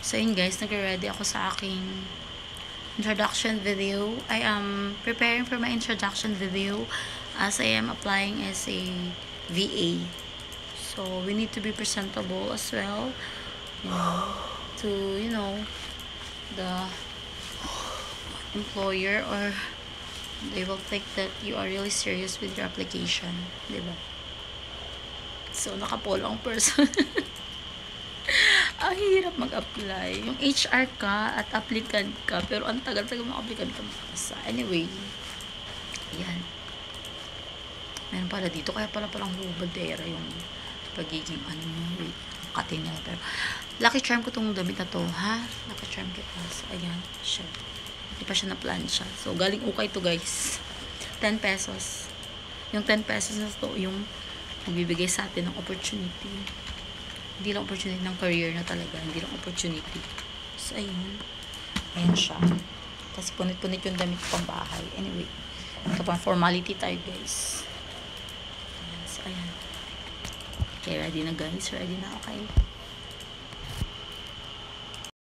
So yun guys, nagre-ready ako sa aking introduction video. I am preparing for my introduction video as I am applying as a VA. So we need to be presentable as well, to the employer, or they will think that you are really serious with your application, diba? So nakapolo ang person. Ang hirap mag-apply. Yung HR ka at applicant ka, pero ang tagal-tagal mga applicant ka makasa. Anyway, yan. Meron pala dito, kaya pala palang hubadera yung pagiging wait, katin niya. Pero lucky charm ko tong damit na to, ha? Lucky charm kita. So ayan, siya. Hindi pa siya na-plancha. So galing ukay to guys. 10 pesos. Yung 10 pesos na to, yung magbibigay sa atin ng opportunity. Hindi lang opportunity ng career na talaga. Hindi lang opportunity. So, ayun. Ayan siya. Kasi punit-punit yung damit pang bahay. Anyway. Ito pang formality tayo, guys. Ayan. So, ayan. Okay, ready na guys. Ready na, okay?